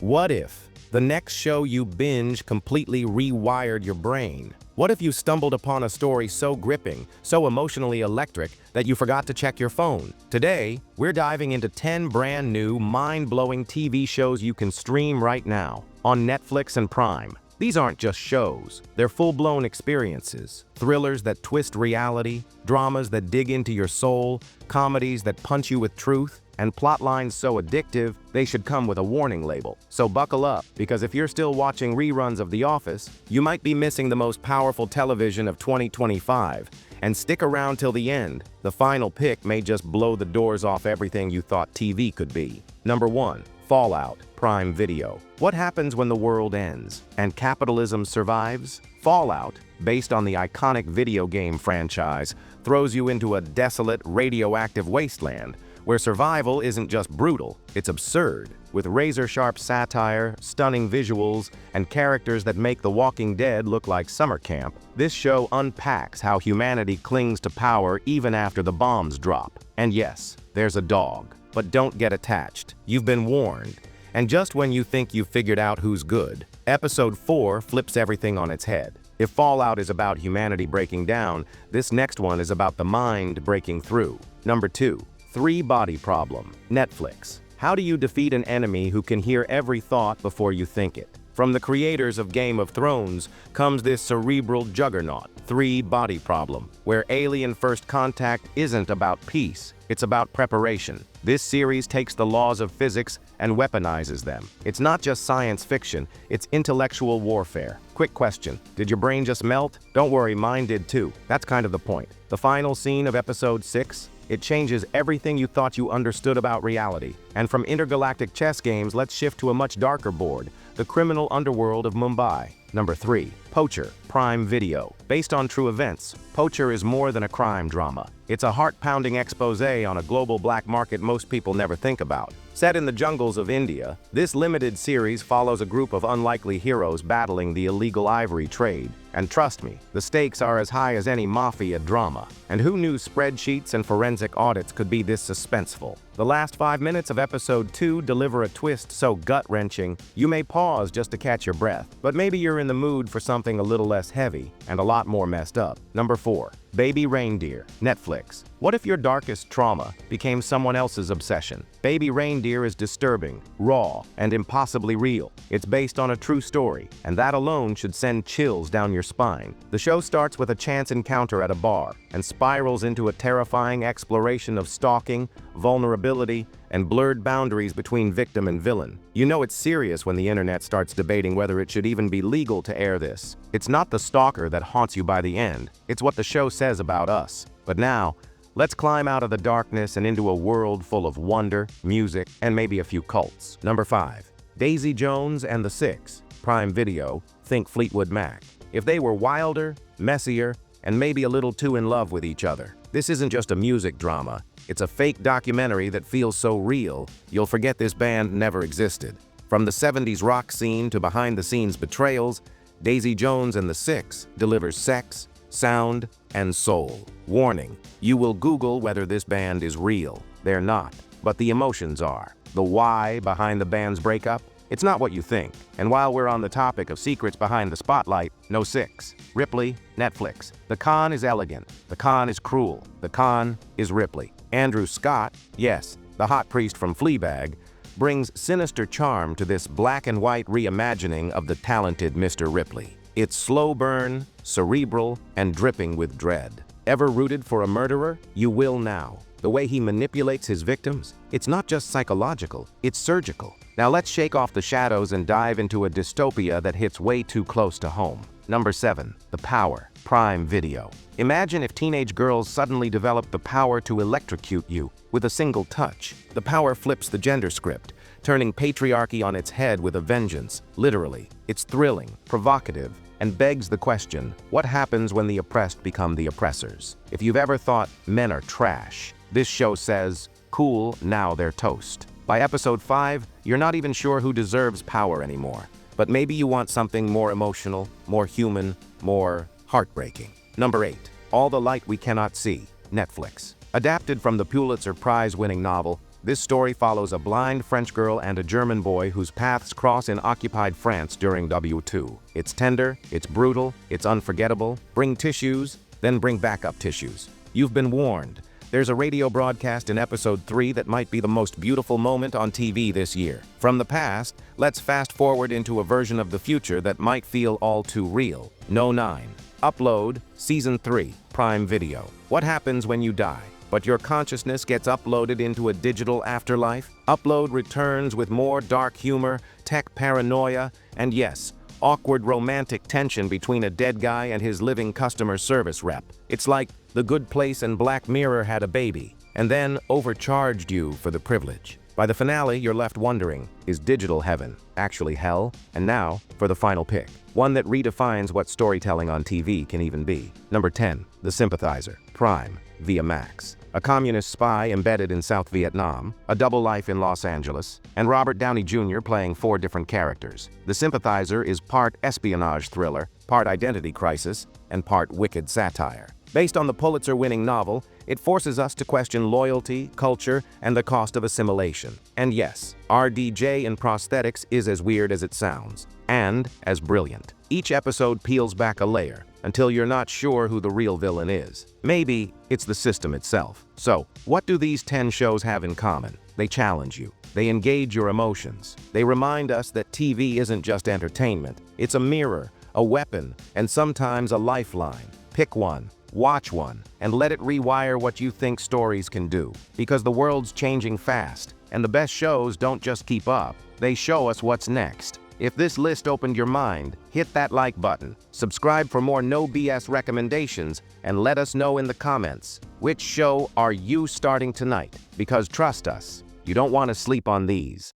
What if the next show you binge completely rewired your brain? What if you stumbled upon a story so gripping, so emotionally electric, that you forgot to check your phone? Today, we're diving into 10 brand new, mind-blowing TV shows you can stream right now on Netflix and Prime. These aren't just shows, they're full-blown experiences. Thrillers that twist reality, dramas that dig into your soul, comedies that punch you with truth, and plot lines so addictive, they should come with a warning label. So buckle up, because if you're still watching reruns of The Office, you might be missing the most powerful television of 2025. And stick around till the end. The final pick may just blow the doors off everything you thought TV could be. Number 1. Fallout, Prime Video. What happens when the world ends and capitalism survives? Fallout, based on the iconic video game franchise, throws you into a desolate, radioactive wasteland where survival isn't just brutal, it's absurd. With razor-sharp satire, stunning visuals, and characters that make The Walking Dead look like summer camp, this show unpacks how humanity clings to power even after the bombs drop. And yes, there's a dog. But don't get attached. You've been warned. And just when you think you've figured out who's good, Episode 4 flips everything on its head. If Fallout is about humanity breaking down, this next one is about the mind breaking through. Number 2. Three-Body Problem, Netflix. How do you defeat an enemy who can hear every thought before you think it? From the creators of Game of Thrones comes this cerebral juggernaut, Three-Body Problem, where alien first contact isn't about peace, it's about preparation. This series takes the laws of physics and weaponizes them. It's not just science fiction, it's intellectual warfare. Quick question, did your brain just melt? Don't worry, mine did too. That's kind of the point. The final scene of Episode 6? It changes everything you thought you understood about reality. And from intergalactic chess games, let's shift to a much darker board, the criminal underworld of Mumbai. Number 3. Poacher, Prime Video. Based on true events, Poacher is more than a crime drama. It's a heart-pounding expose on a global black market most people never think about. Set in the jungles of India, this limited series follows a group of unlikely heroes battling the illegal ivory trade. And trust me, the stakes are as high as any mafia drama. And who knew spreadsheets and forensic audits could be this suspenseful? The last 5 minutes of Episode 2 deliver a twist so gut-wrenching, you may pause just to catch your breath. But maybe you're in the mood for something a little less heavy and a lot more messed up. Number 4. Baby Reindeer, Netflix. What if your darkest trauma became someone else's obsession? Baby Reindeer is disturbing, raw, and impossibly real. It's based on a true story, and that alone should send chills down your spine. The show starts with a chance encounter at a bar and spirals into a terrifying exploration of stalking, vulnerability, and blurred boundaries between victim and villain. You know it's serious when the internet starts debating whether it should even be legal to air this. It's not the stalker that haunts you by the end, it's what the show says about us. But now, let's climb out of the darkness and into a world full of wonder, music, and maybe a few cults. Number 5. Daisy Jones and the Six, Prime Video, think Fleetwood Mac. If they were wilder, messier, and maybe a little too in love with each other. This isn't just a music drama, it's a fake documentary that feels so real, you'll forget this band never existed. From the 70s rock scene to behind-the-scenes betrayals, Daisy Jones and the Six delivers sex, sound, and soul. Warning, you will Google whether this band is real. They're not, but the emotions are. The why behind the band's breakup? It's not what you think. And while we're on the topic of secrets behind the spotlight, no Six. Ripley, Netflix. The con is elegant. The con is cruel. The con is Ripley. Andrew Scott, yes, the hot priest from Fleabag, brings sinister charm to this black and white reimagining of the talented Mr. Ripley. It's slow burn, cerebral, and dripping with dread. Ever rooted for a murderer? You will now. The way he manipulates his victims? It's not just psychological, it's surgical. Now let's shake off the shadows and dive into a dystopia that hits way too close to home. Number 7. The Power, Prime Video. Imagine if teenage girls suddenly developed the power to electrocute you with a single touch. The power flips the gender script, turning patriarchy on its head with a vengeance, literally. It's thrilling, provocative, and begs the question, what happens when the oppressed become the oppressors? If you've ever thought men are trash, this show says, cool, now they're toast. By Episode 5, you're not even sure who deserves power anymore. But maybe you want something more emotional, more human, more heartbreaking. Number 8. All the Light We Cannot See, Netflix. Adapted from the Pulitzer Prize-winning novel This story follows a blind French girl and a German boy whose paths cross in occupied France during W2. It's tender, it's brutal, it's unforgettable. Bring tissues, then bring backup tissues. You've been warned. There's a radio broadcast in episode 3 that might be the most beautiful moment on TV this year. From the past, let's fast forward into a version of the future that might feel all too real. No 9. Upload, Season 3, Prime Video. What happens when you die, but your consciousness gets uploaded into a digital afterlife? Upload returns with more dark humor, tech paranoia, and yes, awkward romantic tension between a dead guy and his living customer service rep. It's like The Good Place and Black Mirror had a baby, and then overcharged you for the privilege. By the finale, you're left wondering, is digital heaven actually hell? And now, for the final pick. One that redefines what storytelling on TV can even be. Number 10, The Sympathizer, Prime, via Max. A communist spy embedded in South Vietnam, a double life in Los Angeles, and Robert Downey Jr. playing 4 different characters. The Sympathizer is part espionage thriller, part identity crisis, and part wicked satire. Based on the Pulitzer-winning novel, it forces us to question loyalty, culture, and the cost of assimilation. And yes, RDJ in prosthetics is as weird as it sounds, and as brilliant. Each episode peels back a layer, until you're not sure who the real villain is. Maybe it's the system itself. So, what do these 10 shows have in common? They challenge you. They engage your emotions. They remind us that TV isn't just entertainment. It's a mirror, a weapon, and sometimes a lifeline. Pick one, watch one, and let it rewire what you think stories can do. Because the world's changing fast, and the best shows don't just keep up, they show us what's next. If this list opened your mind, hit that like button, subscribe for more no BS recommendations, and let us know in the comments, which show are you starting tonight? Because trust us, you don't want to sleep on these.